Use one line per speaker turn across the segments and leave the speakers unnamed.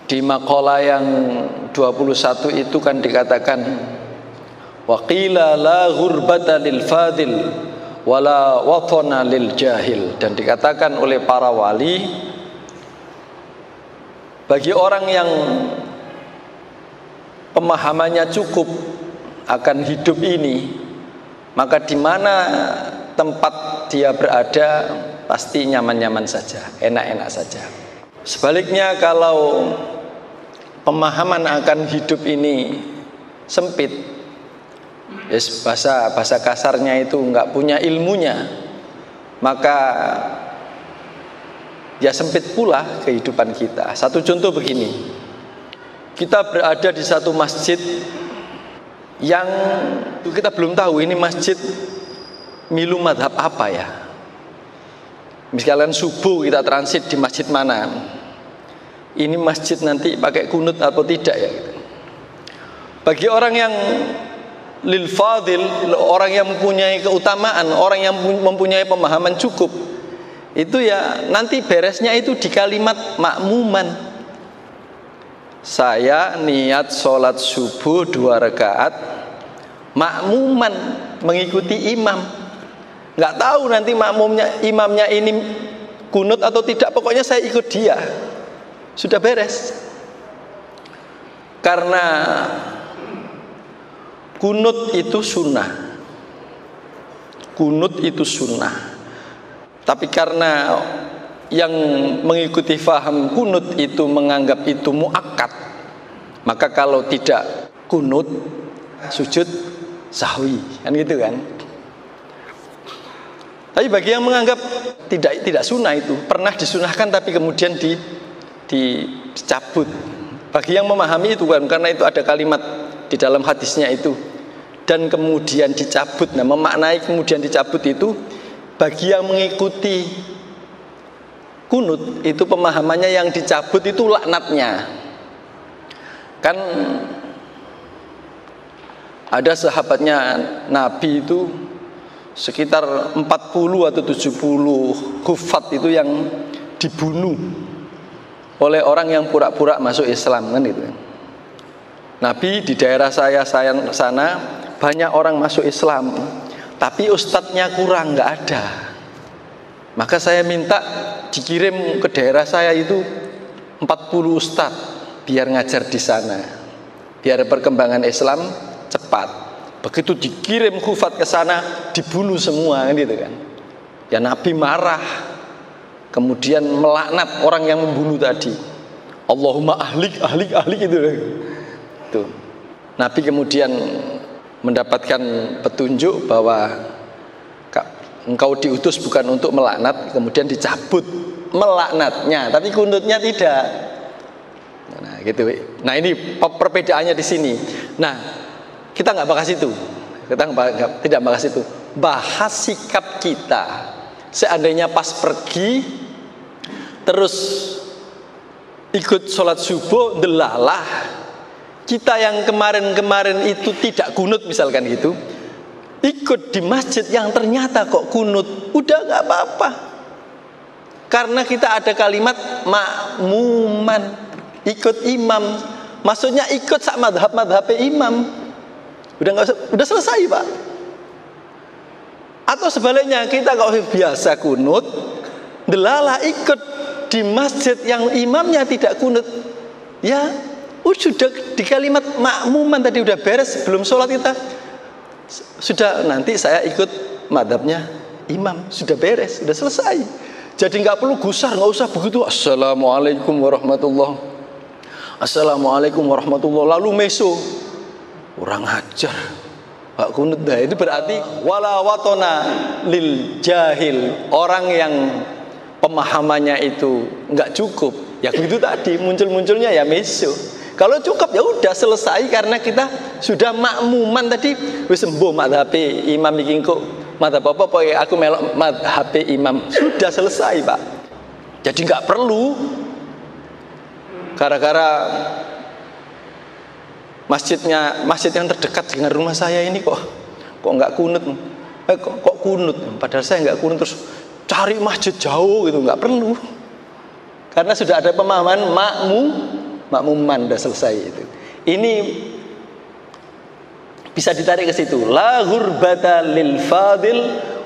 Di maqalah yang 21 itu kan dikatakan wa qila la ghurbata lil fadil wala watana lil jahil, dan dikatakan oleh para wali, bagi orang yang pemahamannya cukup akan hidup ini, maka di mana tempat dia berada pasti nyaman-nyaman saja, enak-enak saja. Sebaliknya kalau pemahaman akan hidup ini sempit, bahasa kasarnya itu nggak punya ilmunya, maka ya sempit pula kehidupan kita. Satu contoh begini, kita berada di satu masjid yang kita belum tahu ini masjid milu madhab apa ya. Misalkan subuh kita transit di masjid mana, ini masjid nanti pakai kunut atau tidak ya gitu. Bagi orang yang lil fadil, orang yang mempunyai keutamaan, orang yang mempunyai pemahaman cukup, itu ya nanti beresnya itu di kalimat makmuman. Saya niat sholat subuh 2 rakaat makmuman, mengikuti imam. Nggak tahu nanti imamnya ini kunut atau tidak, pokoknya saya ikut dia. Sudah beres. Karena kunut itu sunnah. Kunut itu sunnah. Tapi karena yang mengikuti faham kunut itu menganggap itu muakkad, maka kalau tidak kunut sujud sahwi, kan gitu kan. Tapi bagi yang menganggap tidak sunnah, itu pernah disunahkan tapi kemudian dicabut. Bagi yang memahami itu kan, karena itu ada kalimat di dalam hadisnya itu dan kemudian dicabut. Nah, memaknai kemudian dicabut itu bagi yang mengikuti kunut itu pemahamannya yang dicabut itu laknatnya. Kan ada sahabatnya Nabi itu sekitar 40 atau 70 hufat itu yang dibunuh oleh orang yang pura-pura masuk Islam, kan itu. Nabi di daerah saya sana banyak orang masuk Islam, tapi ustadznya kurang, nggak ada. Maka saya minta dikirim ke daerah saya itu 40 ustadz biar ngajar di sana, biar perkembangan Islam cepat. Begitu dikirim khufat ke sana dibunuh semua, kan gitu kan. Ya Nabi marah, kemudian melaknat orang yang membunuh tadi. Allahumma ahlik itu. Tuh. Nabi kemudian mendapatkan petunjuk bahwa engkau diutus bukan untuk melaknat, kemudian dicabut melaknatnya, tapi kunutnya tidak. Nah, gitu. Nah, ini perbedaannya di sini. Nah, kita nggak bahas itu. Tidak bahas itu. Bahas sikap kita. Seandainya pas pergi terus ikut sholat subuh, delalah kita yang kemarin itu tidak kunut misalkan gitu, ikut di masjid yang ternyata kok kunut, udah nggak apa-apa. Karena kita ada kalimat makmuman, ikut imam. Maksudnya ikut sak madhab imam. Udah selesai, Pak. Atau sebaliknya, kita kalau biasa kunut, delalah ikut di masjid yang imamnya tidak kunut, ya sudah di kalimat makmuman tadi udah beres, sebelum sholat kita sudah, nanti saya ikut madhabnya imam, sudah beres, sudah selesai. Jadi nggak perlu gusar, nggak usah begitu. Assalamualaikum warahmatullahi lalu meso kurang ajar Pak kunut. Dah itu berarti wala watona lil jahil, orang yang pemahamannya itu nggak cukup. Ya begitu tadi munculnya ya meso. Kalau cukup ya udah selesai, karena kita sudah makmuman tadi. Wis sembuh madhab imam iki kok madhab apa pokoke aku melok madhab imam, sudah selesai, Pak. Jadi nggak perlu gara-gara masjid yang terdekat dengan rumah saya ini kok nggak kunut, kok kunut, padahal saya nggak kunut, terus cari masjid jauh gitu. Nggak perlu, karena sudah ada pemahaman makmuman udah selesai itu. Ini bisa ditarik ke situ. La ghurbata lil fadil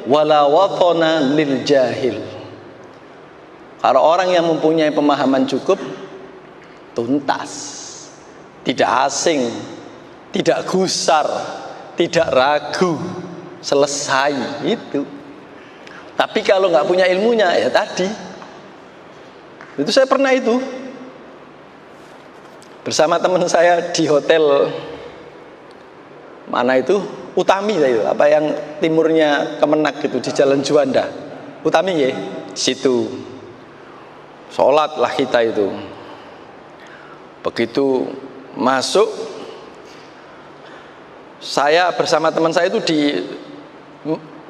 wala watana lil jahil. Kalau orang yang mempunyai pemahaman cukup, tuntas, tidak asing, tidak gusar, tidak ragu, selesai itu. Tapi kalau nggak punya ilmunya, ya tadi itu saya pernah itu bersama teman saya di hotel mana itu Utami itu, apa yang timurnya Kemenak gitu, di Jalan Juanda, Utami ya, situ sholat lah kita itu. Begitu masuk, saya bersama teman saya itu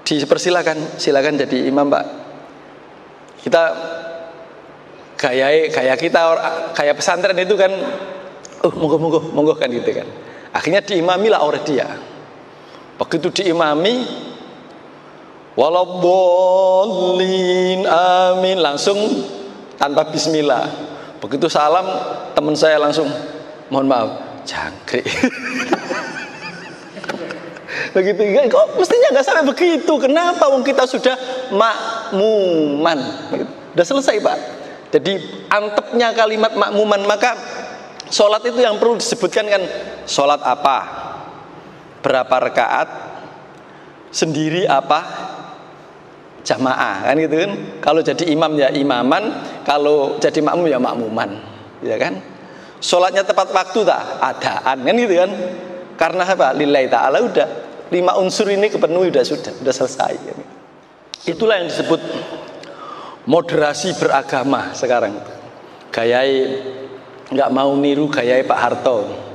dipersilakan, silakan jadi imam Pak. Kita gaya kita kayak pesantren itu kan, monggo kan gitu kan. Akhirnya diimami lah oleh dia. Begitu diimami, waladhdallin amin, langsung tanpa bismillah. Begitu salam, teman saya langsung, mohon maaf, jangkrik. Begitu, kok mestinya nggak sampai begitu? Kenapa? Wong kita sudah makmuman, udah selesai Pak. Jadi antepnya kalimat makmuman, maka sholat itu yang perlu disebutkan kan, sholat apa, berapa rakaat, sendiri apa, jamaah, kan gitu kan. Kalau jadi imam ya imaman, kalau jadi makmum ya makmuman, ya kan. Sholatnya tepat waktu tak, adaan, kan gitu kan. Karena apa? Lillahi ta'ala, udah 5 unsur ini kepenuhi, sudah selesai. Itulah yang disebut moderasi beragama sekarang. Gayai nggak mau niru gayai Pak Harto.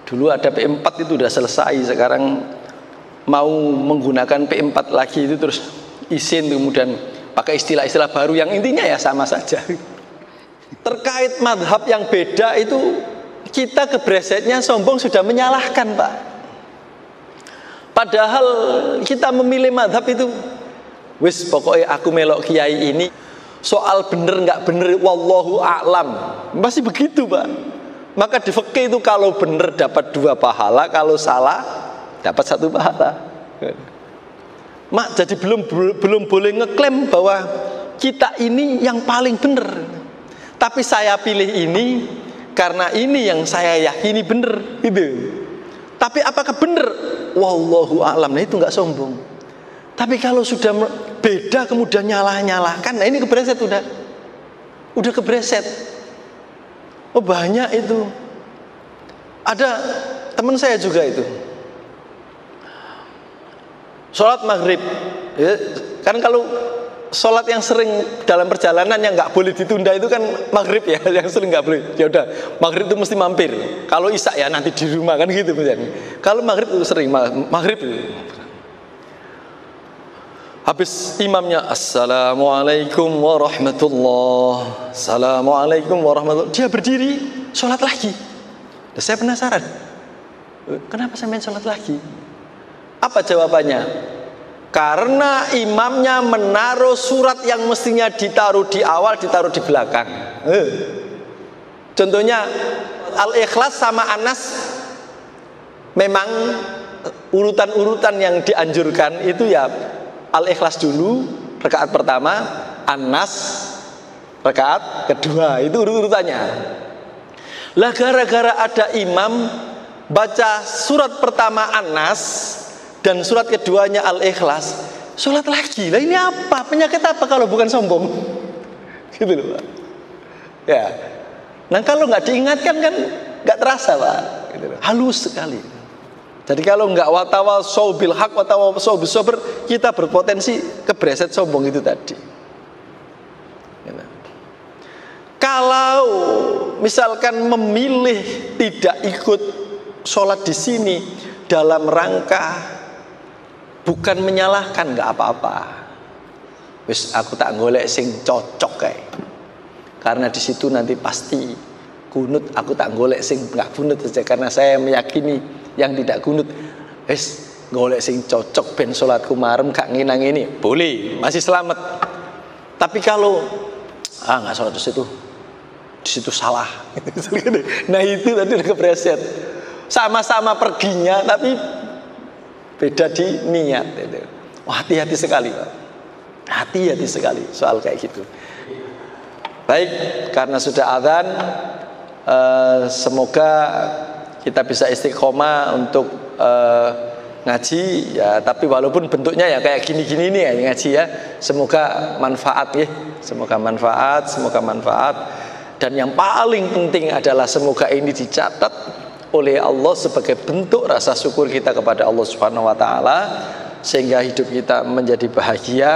Dulu ada P4 itu udah selesai, sekarang mau menggunakan P4 lagi itu terus isin, kemudian pakai istilah-istilah baru yang intinya ya sama saja. Terkait madhab yang beda itu, kita kebresetnya sombong sudah menyalahkan Pak. Padahal kita memilih madhab itu, wis pokoknya aku melok kiai ini, soal bener nggak bener wallahu a'lam, masih begitu Pak. Maka di fikih itu kalau bener dapat 2 pahala, kalau salah dapat 1 pahala. Jadi belum boleh ngeklaim bahwa kita ini yang paling bener. Tapi saya pilih ini karena ini yang saya yakini bener gitu. Tapi apakah bener? Wallahu a'lam. Nah itu nggak sombong. Tapi kalau sudah beda kemudian nyalah-nyalahkan, nah ini kebreset udah kebreset. Oh banyak itu. Ada teman saya juga itu, sholat maghrib ya, kan kalau sholat yang sering dalam perjalanan yang nggak boleh ditunda itu kan maghrib ya, yang sering nggak boleh. Ya udah maghrib itu mesti mampir. Kalau isya ya nanti di rumah kan gitu misalnya. Kalau maghrib itu sering maghrib itu. Habis imamnya assalamualaikum warahmatullah, assalamualaikum warahmatullah, dia berdiri sholat lagi. Dan saya penasaran, kenapa saya main sholat lagi? Apa jawabannya? Karena imamnya menaruh surat yang mestinya ditaruh di awal, ditaruh di belakang. Contohnya Al-Ikhlas sama Anas, memang urutan-urutan yang dianjurkan itu ya Al-Ikhlas dulu rakaat pertama, An-Nas rakaat kedua, itu urutannya. Lah gara-gara ada imam baca surat pertama An-Nas dan surat keduanya Al-Ikhlas, sholat lagi. Lah ini apa? Penyakit apa kalau bukan sombong? Gitu loh Pak. Ya. Nah kalau nggak diingatkan kan nggak terasa Pak. Gitu loh. Halus sekali. Jadi kalau nggak watawasau bil haq watawasau bis sabr, kita berpotensi kebreset sombong itu tadi. Gitu. Kalau misalkan memilih tidak ikut sholat di sini dalam rangka bukan menyalahkan, nggak apa-apa. Wis aku tak golek sing cocok kayak. Karena di situ nanti pasti kunut, aku tak golek sing nggak kunut saja karena saya meyakini yang tidak kunut. Wis golek sing cocok ben salatku marem gak nginang ini, boleh, masih selamat. Tapi kalau nggak sholat di situ, di situ salah. Nah itu tadi udah kepleset. Sama-sama perginya tapi beda di niat. Wah, hati-hati sekali, Pak. Hati-hati sekali soal kayak gitu. Baik, karena sudah adzan, semoga kita bisa istiqomah untuk ngaji ya, tapi walaupun bentuknya ya kayak gini-gini nih ya ngaji ya, semoga manfaat ya, semoga manfaat, dan yang paling penting adalah semoga ini dicatat oleh Allah sebagai bentuk rasa syukur kita kepada Allah Subhanahu wa taala, sehingga hidup kita menjadi bahagia,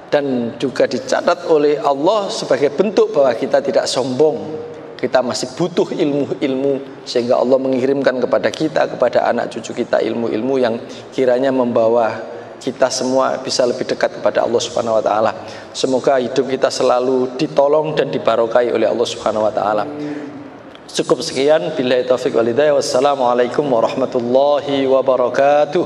dan juga dicatat oleh Allah sebagai bentuk bahwa kita tidak sombong. Kita masih butuh ilmu-ilmu, sehingga Allah mengirimkan kepada kita, kepada anak cucu kita ilmu-ilmu yang kiranya membawa kita semua bisa lebih dekat kepada Allah Subhanahu wa taala. Semoga hidup kita selalu ditolong dan dibarokai oleh Allah Subhanahu wa taala. Cukup sekian, billahi taufik wal hidayah. Wassalamualaikum warahmatullahi wabarakatuh.